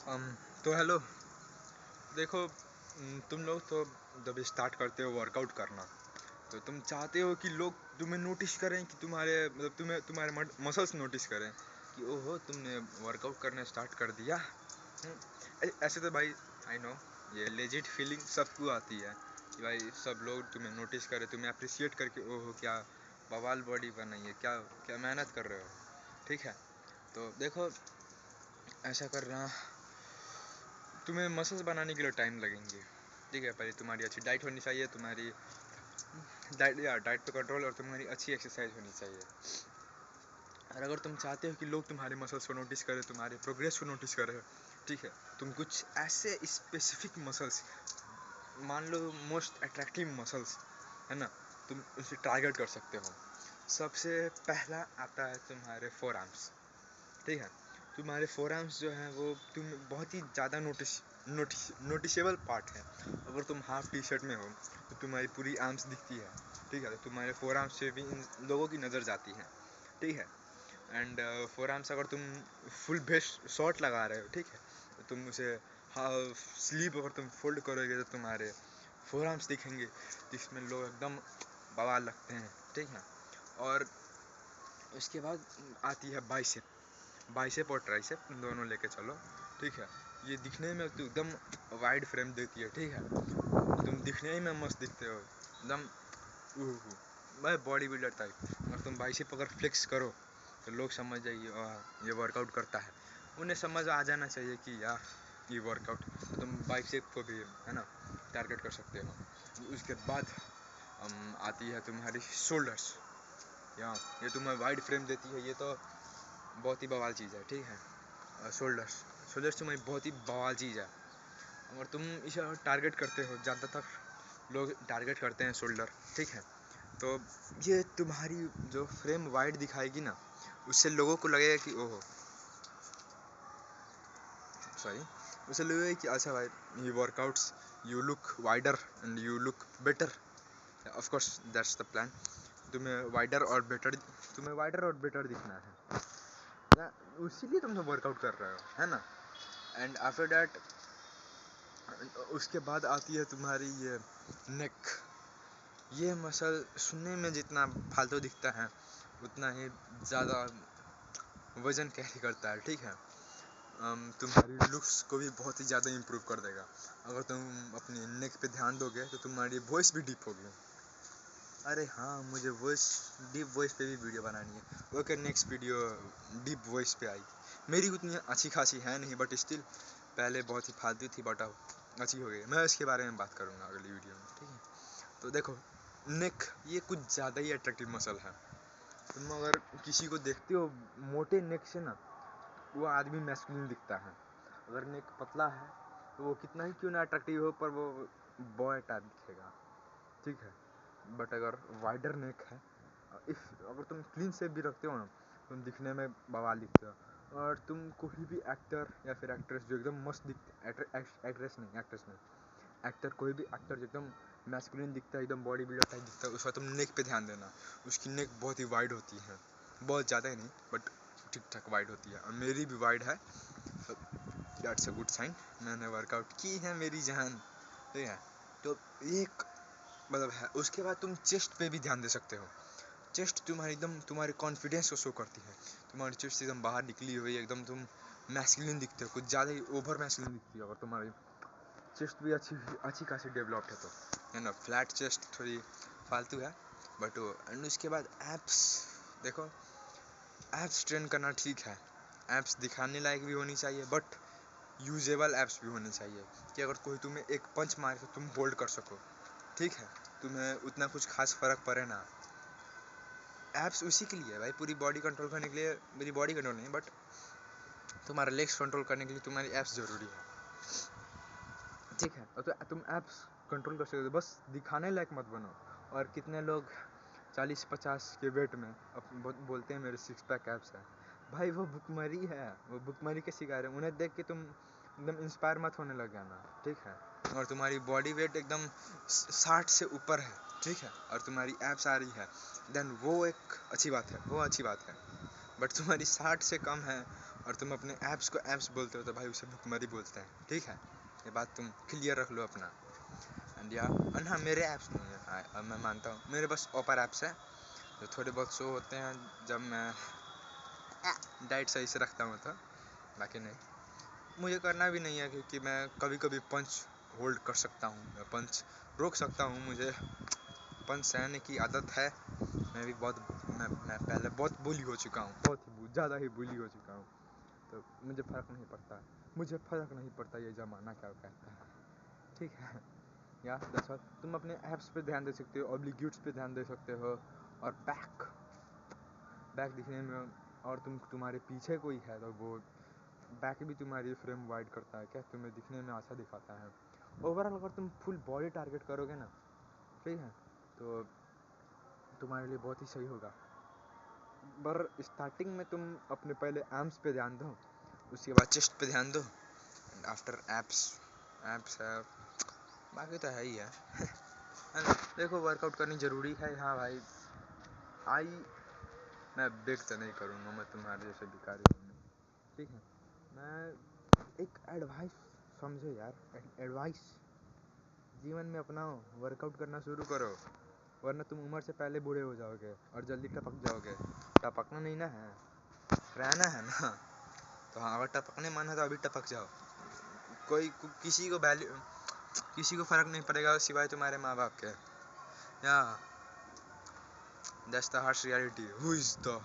अम, तो हेलो। देखो, तुम लोग तो जब स्टार्ट करते हो वर्कआउट करना, तो तुम चाहते हो कि लोग तुम्हें नोटिस करें, कि तुम्हारे मतलब तुम्हारे मसल्स नोटिस करें कि ओहो तुमने वर्कआउट करना स्टार्ट कर दिया। ऐसे तो भाई, आई नो, ये लेजिट फीलिंग सबको आती है कि भाई सब लोग तुम्हें नोटिस करें, तुम्हें अप्रिशिएट करके ओहो क्या बवाल बॉडी बनाई है, क्या क्या मेहनत कर रहे हो। ठीक है, तो देखो, ऐसा करना, तुम्हें मसल्स बनाने के लिए टाइम लगेंगे। ठीक है, पहले तुम्हारी अच्छी डाइट होनी चाहिए, तुम्हारी डाइट पे कंट्रोल, और तुम्हारी अच्छी एक्सरसाइज होनी चाहिए। और अगर तुम चाहते हो कि लोग तुम्हारे मसल्स को नोटिस करें, तुम्हारे प्रोग्रेस को नोटिस करें, ठीक है, तुम कुछ ऐसे स्पेसिफिक मसल्स, मान लो मोस्ट अट्रैक्टिव मसल्स, है ना, तुम उसे टारगेट कर सकते हो। सबसे पहला आता है तुम्हारे फोर आर्म्स। ठीक है, तुम्हारे फोर आर्म्स जो हैं वो तुम बहुत ही ज़्यादा नोटिसेबल पार्ट है। अगर तुम हाफ टी शर्ट में हो तो तुम्हारी पूरी आर्म्स दिखती है। ठीक है, तो तुम्हारे फोर आर्म्स से भी इन लोगों की नज़र जाती है। ठीक है, एंड फोर आर्म्स अगर तुम फुल बेस्ट शॉट लगा रहे हो, ठीक है, तो तुम उसे हाफ स्लीव अगर तुम फोल्ड करोगे तो तुम्हारे फोर आर्म्स दिखेंगे, जिसमें लोग एकदम बवाल लगते हैं। ठीक है, और उसके बाद आती है बाइसेप। बाइसेप और ट्राइसेप दोनों लेके चलो। ठीक है, ये दिखने में तो एकदम वाइड फ्रेम देती है। ठीक है, तुम दिखने ही में मस्त दिखते हो एकदम, मैं बॉडी बिल्डर टाइप। और तुम बाइसेप अगर फ्लेक्स करो तो लोग समझ जाइए ये वर्कआउट करता है। उन्हें समझ आ जाना चाहिए कि यार ये वर्कआउट, तो तुम बाइसेप को भी, है ना, टारगेट कर सकते हो। उसके बाद आती है तुम्हारी शोल्डर्स। या ये तुम्हें वाइड फ्रेम देती है, ये तो बहुत ही बवाल चीज़ है। ठीक है, शोल्डर्स शोल्डर्स तुम्हारी बहुत ही बवाल चीज़ है। अगर तुम इसे टारगेट करते हो, ज़्यादातर लोग टारगेट करते हैं शोल्डर। ठीक है, तो ये तुम्हारी जो फ्रेम वाइड दिखाएगी ना, उससे लोगों को लगेगा कि ओहो, सॉरी, उससे लगेगा कि अच्छा भाई, ये workouts, you look wider and you look better. Of course that's the plan. तुम्हें वाइडर और बेटर दिखना है ना, इसीलिए तुम वर्कआउट कर रहे हो, है ना। एंड आफ्टर दैट, उसके बाद आती है तुम्हारी ये नेक। ये मसल सुनने में जितना फालतू दिखता है, उतना ही ज़्यादा वजन कैरी करता है। ठीक है, तुम्हारी लुक्स को भी बहुत ही ज़्यादा इम्प्रूव कर देगा। अगर तुम अपनी नेक पे ध्यान दोगे तो तुम्हारी वॉइस भी डीप होगी। अरे हाँ, मुझे वॉइस, डीप वॉइस पे भी वीडियो बनानी है। Okay, next video deep voice पे आएगी। मेरी उतनी अच्छी खासी है नहीं, बट स्टिल पहले बहुत ही फालतू थी, बट अब अच्छी हो गई। मैं इसके बारे में बात करूँगा अगली वीडियो में। ठीक है, तो देखो, नेक ये कुछ ज़्यादा ही अट्रैक्टिव मसल है। तुम अगर किसी को देखते हो मोटे नेक से ना, वो आदमी मैस्कुलिन दिखता है। अगर नेक पतला है तो वो कितना ही क्यों ना अट्रैक्टिव हो, पर वो बॉय टाइप दिखेगा। ठीक है, बट अगर वाइडर नेक है, इफ अगर तुम क्लीन शेप भी रखते हो ना, तुम दिखने में बवाल दिखते हो। और तुम कोई भी एक्टर या फिर एक्ट्रेस जो एकदम मस्त दिखते, एक्टर कोई भी एक्टर जो एकदम मैस्कुलिन दिखता है, एकदम बॉडी बिल्डर टाइप दिखता है, उसका तुम नेक पे ध्यान देना। उसकी नेक बहुत ही वाइड होती है, बहुत ज़्यादा ही नहीं, बट ठीक ठाक वाइड होती है। और मेरी भी वाइड है, दैट्स अ गुड साइन। मैंने वर्कआउट की है मेरी जान। ठीक है, तो एक मतलब है। उसके बाद तुम चेस्ट पे भी ध्यान दे सकते हो। चेस्ट तुम्हारी एकदम तुम्हारे कॉन्फिडेंस को शो करती है। तुम्हारी चेस्ट एकदम बाहर निकली हुई, एकदम तुम मैस्कुलिन दिखते हो, कुछ ज़्यादा ही ओवर मैस्कुलिन दिखती है। अगर तुम्हारी चेस्ट भी अच्छी अच्छी खासी डेवलप्ड है तो, है ना। फ्लैट चेस्ट थोड़ी फालतू है, बट वो। एंड उसके बाद एप्स। देखो, एप्स ट्रेन करना ठीक है, एप्स दिखाने लायक भी होनी चाहिए, बट यूजेबल एप्स भी होनी चाहिए, कि अगर कोई तुम्हें एक पंच मारे तो तुम होल्ड कर सको। ठीक है, तुम्हें उतना कुछ खास फर्क पड़े ना। एप्स उसी के लिए है भाई, पूरी बॉडी कंट्रोल करने के लिए। मेरी बॉडी कंट्रोल नहीं, बट तुम्हारा लेग्स कंट्रोल करने के लिए तुम्हारी एप्स ज़रूरी है। ठीक है, और तो तुम एप्स कंट्रोल कर सकते हो, बस दिखाने लायक मत बनो। और कितने लोग 40-50 के वेट में बोलते हैं मेरे सिक्स पैक एप्स है। भाई वो भुखमरी है, वो भुखमरी के शिकार है। उन्हें देख के तुम एकदम इंस्पायर मत होने लग जाना। ठीक है, और तुम्हारी बॉडी वेट एकदम 60 से ऊपर है, ठीक है, और तुम्हारी एप्स आ रही है, देन वो एक अच्छी बात है, वो अच्छी बात है। बट तुम्हारी 60 से कम है और तुम अपने ऐप्स को ऐप्स बोलते हो तो भाई उसे भुखमरी बोलते हैं, ठीक है? ये बात तुम क्लियर रख लो अपना। एंड या हाँ, मेरे ऐप्स नहीं है, हाँ, मैं मानता हूँ मेरे बस ऑपर ऐप्स हैं जो थोड़े बहुत शो होते हैं जब मैं डाइट सही से रखता हूँ तो, बाकी नहीं मुझे करना भी नहीं है, क्योंकि मैं कभी कभी पंच होल्ड कर सकता हूँ, मैं पंच रोक सकता हूँ, मुझे पंच सहने की आदत है। मैं भी मैं पहले बहुत बुली हो चुका हूँ, बहुत ही ज़्यादा ही बुली हो चुका हूँ, तो मुझे फ़र्क नहीं पड़ता ये ज़माना क्या कहता है, ठीक है? या दैट्स ऑल। तुम अपने ऐप्स पे ध्यान दे सकते हो, ऑब्लिग्यूट्स पे ध्यान दे सकते हो, और बैक दिखने में, और तुम्हारे पीछे कोई है तो वो बैक भी तुम्हारी फ्रेम वाइड करता है, क्या तुम्हें दिखने में अच्छा दिखाता है। ओवरऑल अगर तुम फुल बॉडी टारगेट करोगे ना, ठीक है, तो तुम्हारे लिए बहुत ही सही होगा। पर स्टार्टिंग में तुम अपने पहले आर्म्स पे ध्यान दो, उसके बाद चेस्ट पे ध्यान दो, एंड आफ्टर एप्स है, बाकी तो है ही है। देखो वर्कआउट करनी ज़रूरी है, हाँ भाई। मैं बेग तो नहीं करूँगा, मैं तुम्हारे जैसे भिखारी हूँ, ठीक है? मैं एक एडवाइस समझो यार, एडवाइस जीवन में अपनाओ, वर्कआउट करना शुरू करो, वरना तुम उम्र से पहले बूढ़े हो जाओगे और जल्दी टपक जाओगे। टपकना नहीं ना है, रहना है ना। तो हाँ, अगर टपकने मन है तो अभी टपक जाओ। किसी को फ़र्क नहीं पड़ेगा सिवाय तुम्हारे माँ बाप के। या that's the harsh reality. Who is the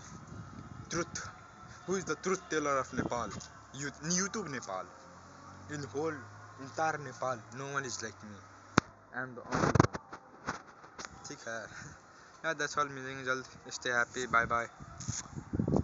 truth teller of Nepal? YouTube Nepal, in whole entire Nepal, no one is like me. I am the only one, ठीक है? Yeah, that's all, मिलेंगे जल्द, stay happy, bye bye.